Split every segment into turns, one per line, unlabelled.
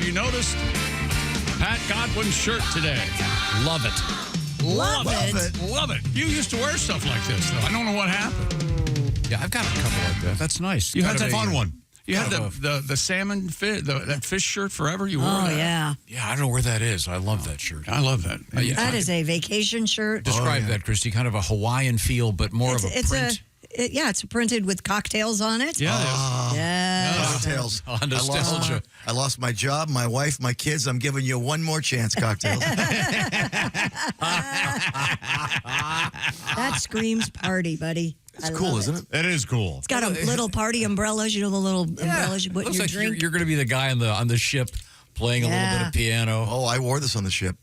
you noticed Pat Godwin's shirt today?
Love it.
Love it.
Love it. You used to wear stuff like this, though. I don't know what happened.
Yeah, I've got a couple like that. That's nice.
You had that
fun one.
You had the salmon fish, that fish shirt forever. You wore that.
Yeah.
Yeah, I don't know where that is. I love that shirt.
I love that.
That is a vacation shirt.
Describe that, Kristi. Kind of a Hawaiian feel, but more of a print.
It's printed with cocktails on it.
Yeah.
Yes.
Cocktails.
Nostalgia.
I lost my job, my wife, my kids. I'm giving you one more chance, cocktails.
That screams party, buddy.
It's cool, isn't it?
It is cool.
It's got a little party umbrellas. You know the little umbrellas you put in
Looks
your
like
drink.
you're going to be the guy on the ship playing a little bit of piano.
Oh, I wore this on the ship.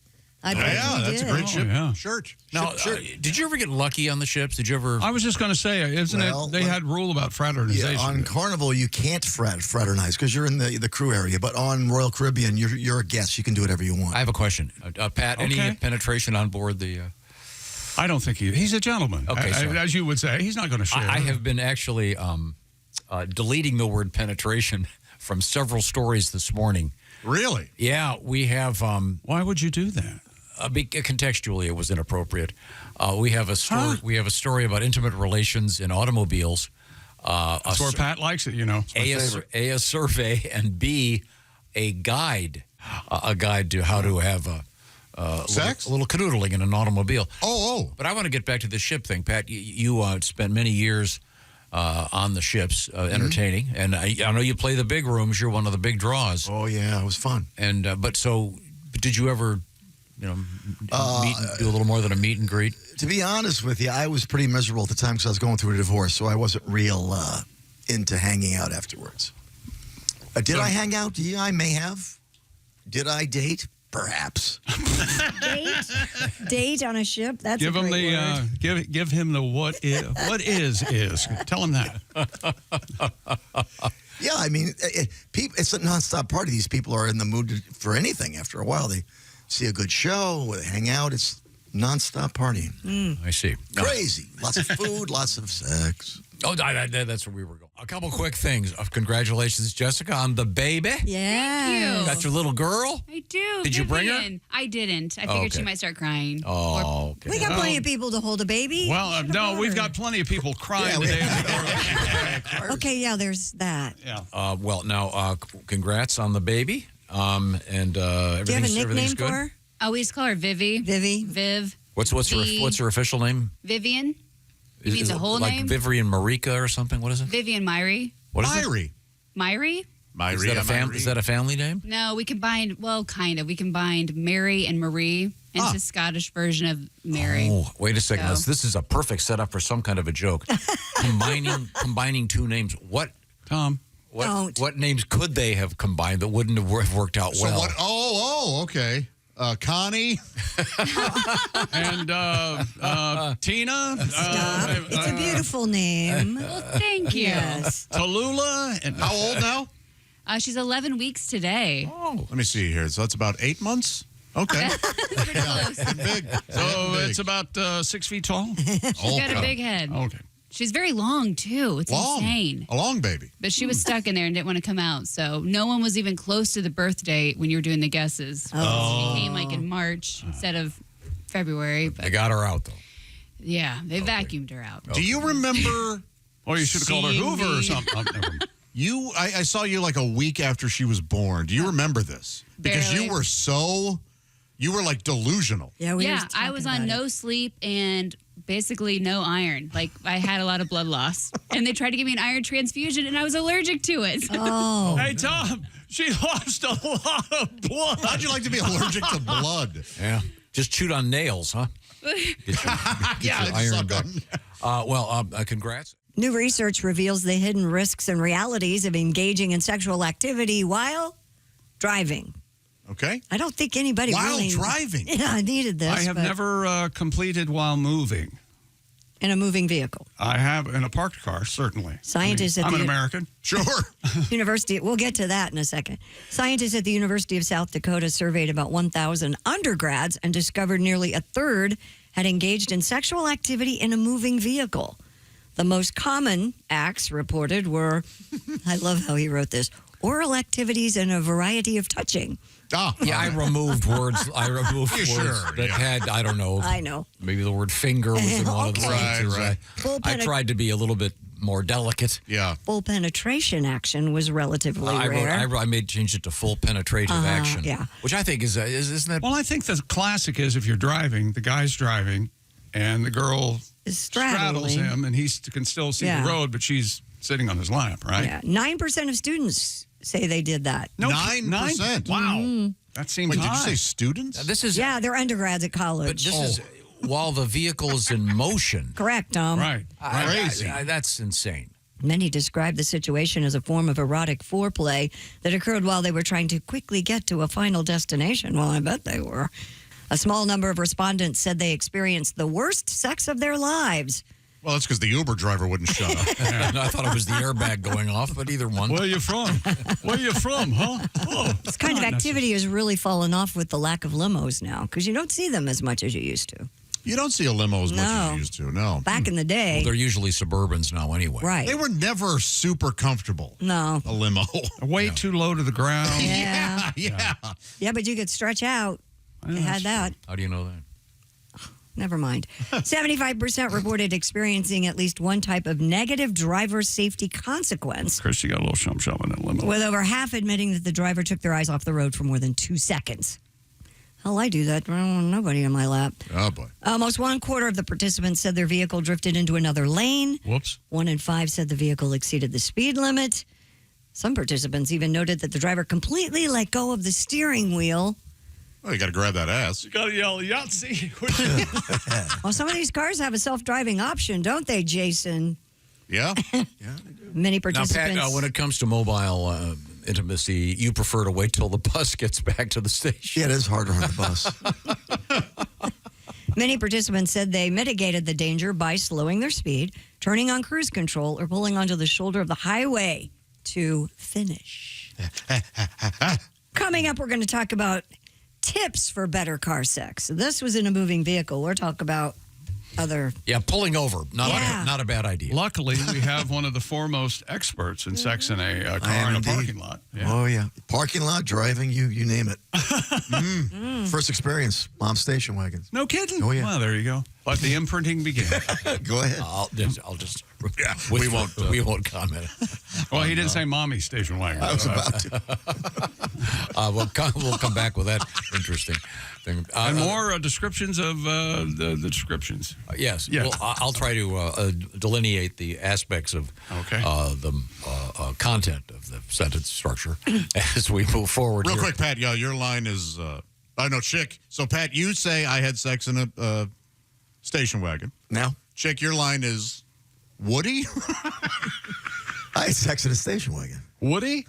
I bet you
that's a
did.
great shirt.
Now, did you ever get lucky on the ships? Did you ever?
I was just going to say, they had rule about fraternization.
Yeah, on Carnival, you can't fraternize because you're in the crew area. But on Royal Caribbean, you're a guest. You can do whatever you want.
I have a question. Pat, any penetration on board the...
I don't think he's a gentleman.
Okay,
as you would say. He's not going to share.
I have been actually deleting the word penetration from several stories this morning.
Really?
Yeah, we have...
Why would you do that?
Contextually, it was inappropriate. We have a story.
Huh?
We have a story about intimate relations in automobiles.
That's where Pat likes it, you know.
A survey, and B, a guide to how to have
Sex?
a little canoodling in an automobile.
Oh.
But I want to get back to the ship thing, Pat. You spent many years on the ships entertaining, and I know you play the big rooms. You're one of the big draws.
Oh, yeah. It was fun.
And but did you ever, meet and do a little more than a meet and greet?
To be honest with you, I was pretty miserable at the time because I was going through a divorce, so I wasn't real into hanging out afterwards. Did I hang out? Yeah, I may have. Did I date? Perhaps.
Date on a ship. That's
give
a
him
great word.
give him the what is. Tell him that.
Yeah, I mean, it's a nonstop party. These people are in the mood for anything. After a while, they see a good show, they hang out. It's nonstop partying.
I see.
Crazy. Lots of food, lots of sex.
Oh, that's where we were going. A couple quick things. Congratulations, Jessica, on the baby.
Yeah.
Thank you.
Got your little girl?
I do.
Did you bring her?
Vivian. I didn't. I figured she might start crying.
Oh, okay.
We got plenty of people to hold a baby.
Well, no, we've got plenty of people crying today.
Okay, yeah, there's that.
Yeah.
Well, now, congrats on the baby. And
Do you have a
everything's
nickname
good.
for her?
I always call her Vivi.
Vivi.
Viv.
What's her official name?
Vivian. You mean
Is
the
it
whole
like
name?
Vivian Marika or something? What is it?
Vivian Myrie.
What is it?
Myrie?
Is that a family name?
No, we combined, kind of. We combined Mary and Marie into Scottish version of Mary.
Oh, wait a second.
So-
This is a perfect setup for some kind of a joke. combining two names.
Tom.
What names could they have combined that wouldn't have worked out well?
So what? Oh, okay. Connie.
And Tina.
Stop. It's a beautiful name.
Well, thank you.
Yes.
Tallulah. And
How old now?
She's 11 weeks today.
Oh, let me see here. So that's about 8 months. Okay.
Pretty close.
Big.
so it's about 6 feet tall.
She's got a big head.
Okay.
She's very long, too. It's insane.
A long baby.
But she was stuck in there and didn't want to come out. So no one was even close to the birth date when you were doing the guesses.
Oh.
She came like in March instead of February. But
They got her out, though.
yeah, they vacuumed her out.
Do you remember
Or you should have called her
Seeing
Hoover or
me.
something. Oh, never mind.
I saw you like a week after she was born. Do you remember this? Because
Barely.
you were like delusional.
Yeah,
I was on no sleep and basically no iron. Like I had a lot of blood loss. And they tried to give me an iron transfusion and I was allergic to it.
Oh.
Hey, Tom, she lost a lot of blood.
How'd you like to be allergic to blood?
Yeah. Just chewed on nails, huh? Get your iron
suck
back. Congrats.
New research reveals the hidden risks and realities of engaging in sexual activity while driving.
Okay.
I don't think anybody
While
really
driving?
Yeah, I needed this.
I have
but
never completed while moving.
in a moving vehicle.
I have in a parked car, certainly.
Scientists
I'm
at
an
the
American.
Sure.
University, we'll get to that in a second. Scientists at the University of South Dakota surveyed about 1,000 undergrads and discovered nearly a third had engaged in sexual activity in a moving vehicle. The most common acts reported were, I love how he wrote this, oral activities, and a variety of touching.
Oh,
Yeah, I removed words.
Sure,
that had, I don't know.
I know.
Maybe the word finger was in one of the
Okay.
sentences.
Right.
I tried to be a little bit more delicate.
Yeah.
Full penetration action was relatively rare.
I changed it to full penetrative action.
yeah.
Which I think isn't that?
Well, I think the classic is if you're driving, the guy's driving, and the girl
Is
straddles
straddling.
him, and he can still see
Yeah.
the road, but she's sitting on his lap, right?
Yeah, 9% of students say they did that.
No,
9%.
Wow. That seems
Wait, did
high.
you say students?
This is
Yeah, they're undergrads at
But
college.
this is while the vehicle is in motion.
Correct, Tom.
Right.
Crazy.
That's insane.
Many described the situation as a form of erotic foreplay that occurred while they were trying to quickly get to a final destination. Well, I bet they were. A small number of respondents said they experienced the worst sex of their lives.
Well, that's because the Uber driver wouldn't shut up.
I thought it was the airbag going off, but either one.
Where you from? Where you from, huh? Oh,
This kind of activity has really fallen off with the lack of limos now because you don't see them as much as you used to.
You don't see a limo as much as
No.
you used to, no.
Back in the day,
Well, they're usually Suburbans now anyway.
right.
They were never super comfortable,
No.
a limo.
way too low to the ground.
Yeah.
Yeah.
Yeah, but you could stretch out. They had that.
How do you know that?
Never mind. 75% reported experiencing at least one type of negative driver safety consequence,
Kristi got a little shump in that limo.
with over half admitting that the driver took their eyes off the road for more than 2 seconds. Hell, I do that. I don't want nobody in my lap.
Oh, boy.
Almost 1/4 of the participants said their vehicle drifted into another lane.
Whoops.
1 in 5 said the vehicle exceeded the speed limit. Some participants even noted that the driver completely let go of the steering wheel.
Well, you got to grab that ass.
You got to yell Yahtzee.
Well, some of these cars have a self-driving option, don't they, Jason?
Yeah?
Many
Now,
participants.
Pat, when it comes to mobile intimacy, you prefer to wait till the bus gets back to the station.
Yeah, it is harder on the bus.
Many participants said they mitigated the danger by slowing their speed, turning on cruise control, or pulling onto the shoulder of the highway to finish. Coming up, we're going to talk about tips for better car sex. This was in a moving vehicle. We'll talk about other.
Yeah, pulling over,
Yeah.
not a bad idea.
Luckily, we have one of the foremost experts in sex in a car in a
indeed.
parking lot. Yeah.
Oh, yeah. Parking lot, driving, you name it. First experience, mom's station wagons.
No kidding.
Oh, yeah.
Well, there you go. Let the imprinting begin.
Go ahead.
I'll just
we won't,
we won't comment.
Well, he didn't say mommy station wagon.
I was about to.
We'll come back with that interesting thing.
And more descriptions of the descriptions.
Yes.
Yeah.
Well, I'll try to delineate the aspects of
Okay.
the content of the sentence structure as we move forward.
Real
here.
quick, Pat, your line is, no, Chick. So, Pat, you say I had sex in a station wagon.
Now,
Chick, your line is Woody?
I had sex in a station wagon.
Woody?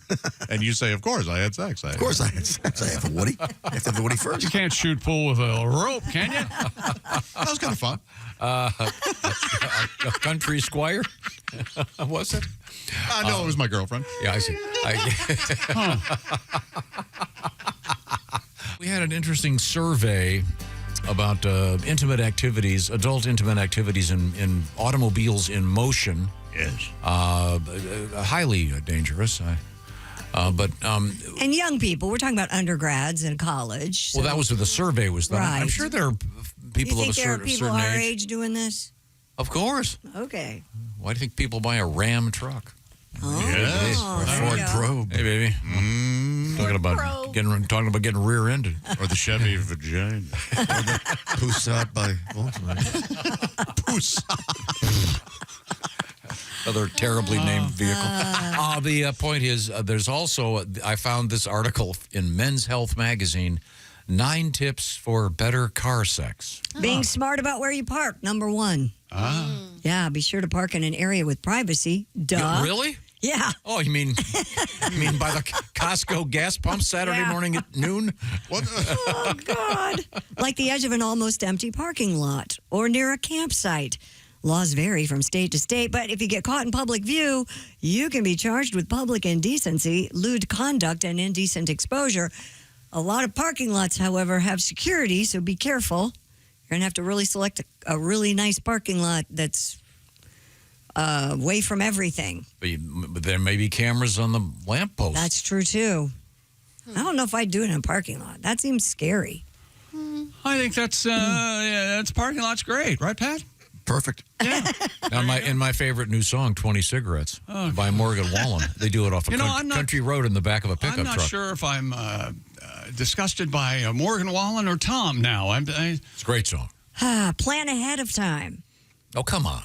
And you say, of course, I had sex.
Of course I had sex. I have a Woody. I have to have the Woody first.
You can't shoot pool with a rope, can you?
That was kind of fun.
A country squire, was it?
No, it was my girlfriend.
Yeah, I see. We had an interesting survey about intimate activities, adult intimate activities in automobiles in motion.
Yes.
Highly dangerous. But
And young people, we're talking about undergrads in college.
well, that was what the survey was done. I'm
Right.
sure there are
You
people of
think
a
there are
certain,
people
certain
our
age.
age doing this?
Of course.
Okay.
Why do you think people buy a Ram truck?
Oh,
Yes.
Or a
there
Ford
you go.
Probe.
Hey, baby. Talking about getting rear-ended.
Or the Chevy vagina.
Poussat by Volkswagen.
Another terribly named vehicle. The point is, there's also, I found this article in Men's Health magazine, 9 tips for better car sex.
Being smart about where you park, number 1. Yeah, be sure to park in an area with privacy. Duh.
Really?
Yeah.
Oh, you mean by the Costco gas pump Saturday
Yeah.
morning at noon?
What?
Oh, God. Like the edge of an almost empty parking lot or near a campsite. Laws vary from state to state, but if you get caught in public view, you can be charged with public indecency, lewd conduct, and indecent exposure. A lot of parking lots, however, have security, so be careful. You're going to have to really select a really nice parking lot that's away from everything.
But there may be cameras on the lamppost.
That's true, too. I don't know if I'd do it in a parking lot. That seems scary.
I think that's parking lot's great, right, Pat?
Perfect.
Now, in my favorite new song, 20 Cigarettes, by Morgan Wallen. They do it off a country road in the back of a pickup
I'm not
truck.
sure if I'm disgusted by Morgan Wallen or Tom now.
It's a great song.
Plan ahead of time.
Oh, come on.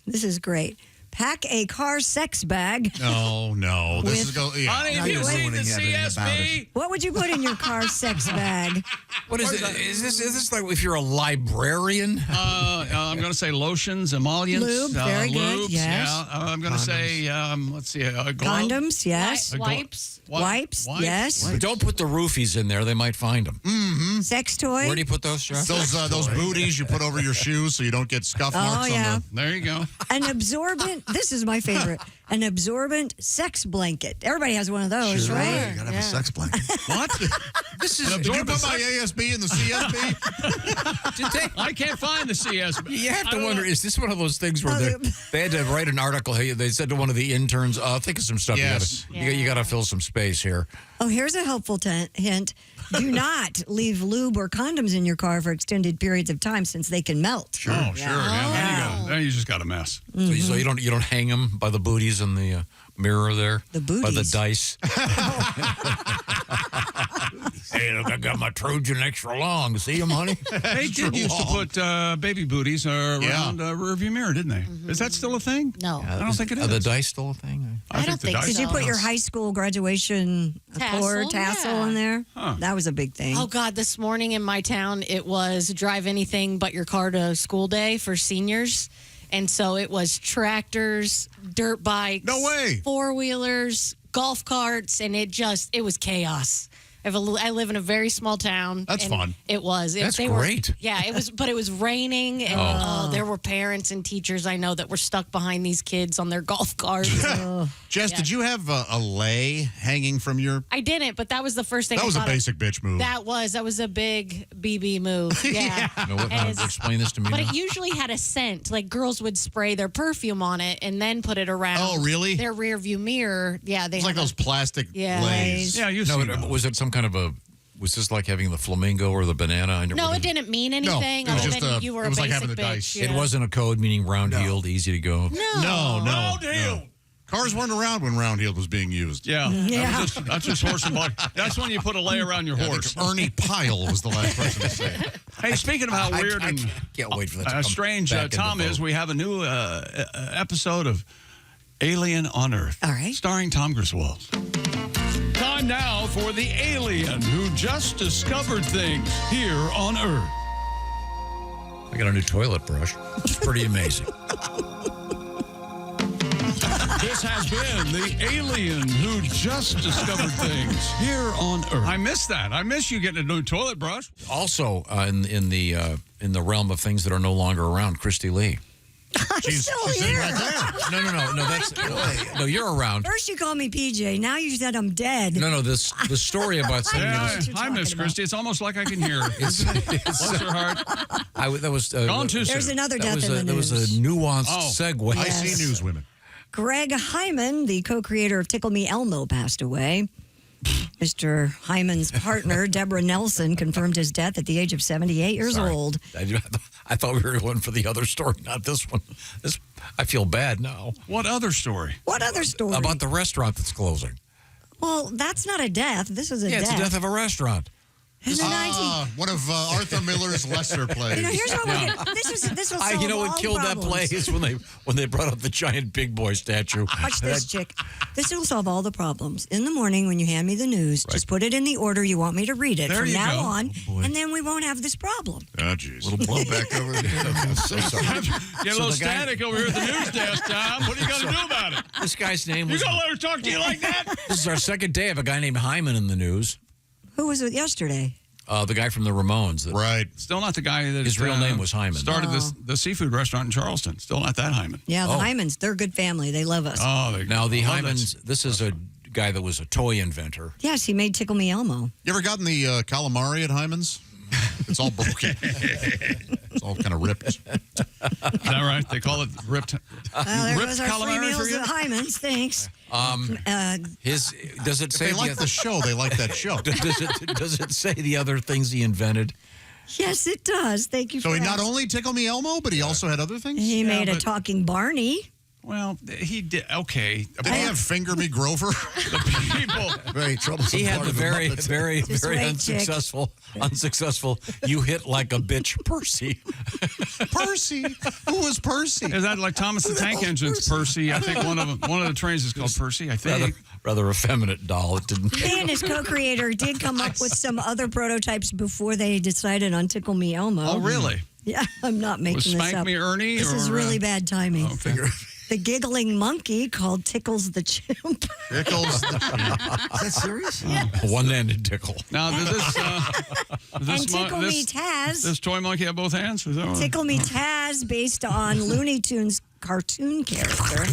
This is great. Pack a car sex bag.
No. This is go. Yeah.
Honey,
Now
have you
you're
seen the
ruining everything about
CSB?
What would you put in your car sex bag?
What is it? Is this like if you're a librarian?
I'm going to say lotions, emollients.
Lube, very good,
lubes,
yes.
Yeah. I'm going to say, let's see, a glove.
Condoms, yes.
Wipes.
Wipes, yes.
But don't put the roofies in there. They might find them.
Sex toy.
Where do you put those, Jeff?
Those booties you put over your shoes so you don't get scuff marks
yeah.
on
There you go.
An absorbent, this is my favorite, an absorbent sex blanket. Everybody has one of those,
Sure,
right?
you gotta have a sex blanket.
What?
This is.
Did you put my ASB in the CSB?
Did they?
I can't find the CSB.
You have
I
to
don't
wonder,
know.
is this one of those things where they had to write an article? Hey, they said to one of the interns, think of some stuff.
Yes.
You got to fill some space here.
Oh, here's a helpful hint. Do not leave lube or condoms in your car for extended periods of time since they can melt.
Oh, sure. Yeah. Then you just got a mess.
So you don't hang them by the booties in the mirror there?
The
By the
booties?
dice? Hey, look, I got my Trojan extra long. See them, honey?
They did used to put baby booties around a rearview mirror, didn't they? Is that still a thing?
No.
I don't think it is.
Are the dice still a thing?
I don't
the
think
dice-
Did you put your high school graduation cord tassel
yeah.
in there? That was a big thing.
Oh, God, this morning in my town, it was drive anything but your car to school day for seniors. And so it was tractors, dirt bikes.
No way.
Four-wheelers, golf carts, and it was chaos. I live in a very small town.
That's
and
fun.
It was.
That's
They
great.
Yeah, it was, but it was raining, and there were parents and teachers I know that were stuck behind these kids on their golf carts.
Jess, did you have a lei hanging from your?
I didn't, but that was the first thing.
That
I
was a
thought of.
basic bitch move.
That was a big BB move. Yeah.
No, what,
And it's-
explain this to me
But
now.
it usually had a scent. Like girls would spray their perfume on it and then put it around.
Oh, really?
Their rear view mirror. Yeah, they
It's like
had
those plastic
Yeah.
leis.
Yeah, you
No,
see
but
those.
was it some kind of a... Was this like having the flamingo or the banana? I never
No,
did-
it didn't mean anything.
it was
other
just
than
a-
you were
it
a
was like
basic
having the
bitch.
dice.
It
Yeah.
wasn't a code meaning round-heeled, easy to go.
No. Cars weren't around when round heel was being used.
Yeah. That's just horse and buggy. That's when you put a lay around your
I think
horse.
Ernie Pyle was the last person to say it.
Hey, speaking of how weird
I
and
can't wait for that to come
strange
back into
Tom is,
vogue.
we have a new episode of Alien on Earth.
All right.
Starring Tom Griswold. Time now for the alien who just discovered things here on Earth.
I got a new toilet brush. It's pretty amazing.
This has been the alien who just discovered things here on Earth. I miss that. I miss you getting a new toilet brush.
Also, in the realm of things that are no longer around, Kristi Lee.
She's sitting
here.
right there.
No, that's no. You're around.
First you called me PJ. Now you said I'm dead.
No, the story about something.
Yeah,
what you're
I miss
talking about.
Christy. It's almost like I can hear her. Bless her heart.
That was
Gone too
There's
soon.
another
that
death
was
in the
there was
news.
a nuanced
Oh.
segue.
I see newswomen.
Greg Hyman, the co-creator of Tickle Me Elmo, passed away. Mr. Hyman's partner, Deborah Nelson, confirmed his death at the age of 78 years
Sorry.
old.
I thought we were going for the other story, not this one. I feel bad now
What other story?
What other story?
about the restaurant that's closing.
Well, that's not a death. This is a
Yeah,
death.
it's the death of a restaurant.
In the 19
One of Arthur Miller's lesser plays.
here's what we get. This will solve
What
all
killed that play
problems.
is when they brought up the giant big boy statue.
Watch this, chick. This will solve all the problems. In the morning, when you hand me the news, just put it in the order you want me to read it
There
from
you
now
go.
on,
boy.
and then we won't have this problem.
Oh, jeez.
Little blowback over there.
So sorry.
Get a little
the guy-
static over here at the news desk, Tom. What are you going to do about it?
This guy's name
You
was.
going to let her talk to you like that?
This is our second day of a guy named Hyman in the news.
Who was it yesterday?
The guy from the Ramones.
Right.
Still not the guy that
His real name was Hyman.
Started the seafood restaurant in Charleston. Still not that Hyman.
Yeah, the
Oh.
Hymans. They're a good family. They love us.
Oh,
Now, the
I love
Hymans, this is a guy that was a toy inventor.
Yes, he made Tickle Me Elmo.
You ever gotten the calamari at Hyman's? It's all broken. It's all kind of ripped.
Is that right? They call it ripped.
There
ripped
goes our free
calamari
meals
for you?
at Hyman's. Thanks.
Does it say
They like the show. They like that show.
does it say the other things he invented?
Yes, it does. Thank you
So
for
he not
asking.
only Tickle Me Elmo, but he also had other things?
He made a
but-
talking Barney.
Well, he did. Okay.
Did he have Finger Me Grover?
The people.
Very troublesome.
He had
part
the
of
very,
Muppets.
very,
Just
very
wait, chick.
unsuccessful. You hit like a bitch, Percy.
Percy. Who was Percy?
Is that like Thomas the Tank Engine's Percy? I think one of the trains is called Percy. I think.
Rather effeminate doll. It didn't.
He and his co-creator did come up with some other prototypes before they decided on Tickle Me Elmo.
Oh, really?
Yeah, I'm not making
Was
this
Spank
up.
Me Ernie?
This is
or,
really bad timing.
Okay.
The giggling monkey called Tickles the Chimp.
Tickles.
Is that serious?
One-handed tickle.
Now, does this,
And Tickle Me Taz.
this toy monkey have both hands? Is that what-
Tickle Me Taz, based on Looney Tunes cartoon character.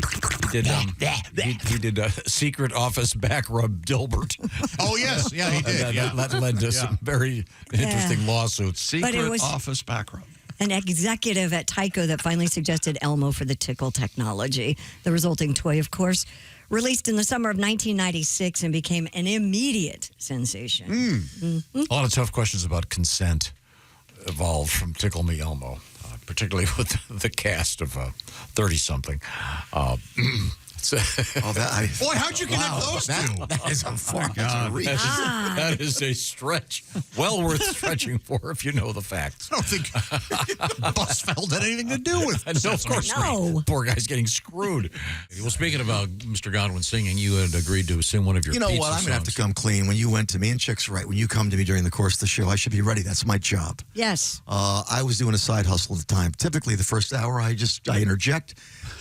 He did a secret office back rub Dilbert.
Oh, yes. Yeah, he did. Yeah.
That led to some very interesting lawsuits.
Secret
But it was-
office back rub.
An executive at Tyco that finally suggested Elmo for the tickle technology. The resulting toy, of course, released in the summer of 1996 and became an immediate sensation.
A lot of tough questions about consent evolved from Tickle Me Elmo, particularly with the cast of 30-something.
Oh, that.
Boy, how'd you connect those two?
That is a far reach.
That is a stretch. Well worth stretching for if you know the facts.
I don't think Busfeld had anything to do with it.
No, of course
No.
not. Poor guy's getting screwed. Well, speaking about Mr. Godwin singing, you had agreed to sing one of your
You know
pizza
what? I'm going to have to
songs.
come clean. When you went to me, and Chick's right, when you come to me during the course of the show, I should be ready. That's my job.
Yes.
I was doing a side hustle at the time. Typically, the first hour, I interject,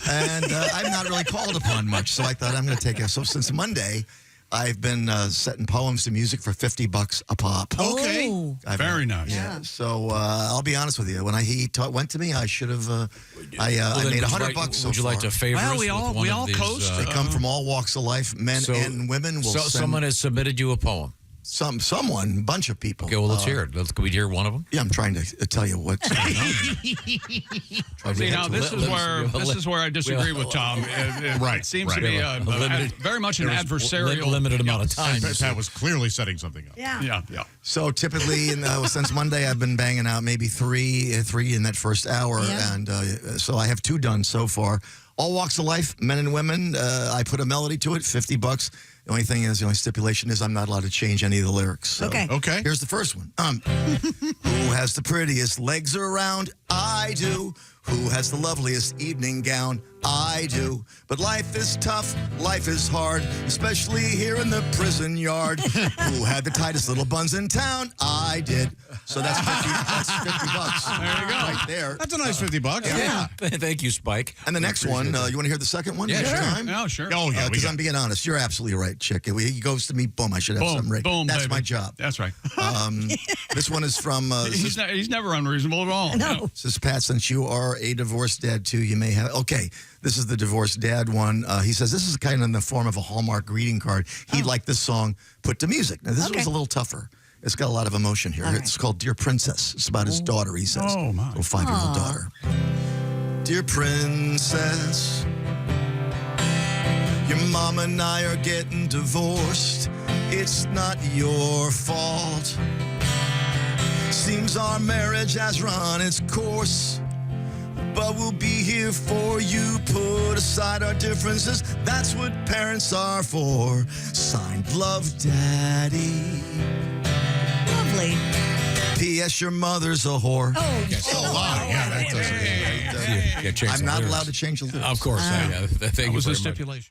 and I'm not really called upon much. So I thought I'm going to take it. So since Monday, I've been setting poems to music for $50 a pop.
Okay.
Oh.
Very nice.
Yeah. So I'll be honest with you. When he went to me, I should have. I made $100 so
Would you like
far.
to favor
Well,
us
we
with
all-
one
we
of
all
these,
coast.
They come from all walks of life, men and women. Will send
someone has submitted you a poem.
someone, a bunch of people.
Okay, well, let's hear it. Can we hear one of them?
Yeah, I'm trying to tell you what's going on.
See, now this is where I disagree with Tom. It seems to be very much an adversarial.
Limited amount of time.
Pat was clearly setting something up.
Yeah.
Yeah.
So typically, since Monday, I've been banging out maybe three in that first hour,
Yeah.
and so I have 2 done so far. All walks of life, men and women. I put a melody to it, $50. The only stipulation is I'm not allowed to change any of the lyrics. So.
Okay.
Okay.
Here's the first one. Who has the prettiest legs around? I do. Who has the loveliest evening gown? I do. But life is tough, life is hard, especially here in the prison yard. Who had the tightest little buns in town? I did. So that's $50.
There you go.
Right there.
That's a nice $50.
Yeah.
Thank you, Spike.
And the next one, you want to hear the second one?
Yeah,
Next
sure.
time?
Yeah, sure.
Oh, yeah.
Because I'm being honest. You're absolutely right, Chick. He goes to me, boom, I should have something ready.
Boom,
That's
baby.
my job.
That's right.
This one is from...
He's never unreasonable at all.
No.
Says Pat, since you are a divorced dad too, you may have. Okay, this is the divorced dad one. He says this is kind of in the form of a Hallmark greeting card. He'd like this song put to music. Now, this
Okay.
was a little tougher. It's got a lot of emotion here.
All right.
It's called Dear Princess. It's about his daughter, he says.
Oh, my.
Little 5-year-old daughter. Dear Princess, your mom and I are getting divorced. It's not your fault. Seems our marriage has run its course, but we'll be here for you. Put aside our differences. That's what parents are for. Signed, Love, Daddy.
Lovely.
P.S. Your mother's a whore.
Oh,
wow. Yeah, that doesn't.
Yeah, change
I'm
the
not
lyrics.
allowed to change the lyrics.
Of course. Thank
That
you
was
very
the
much.
stipulation.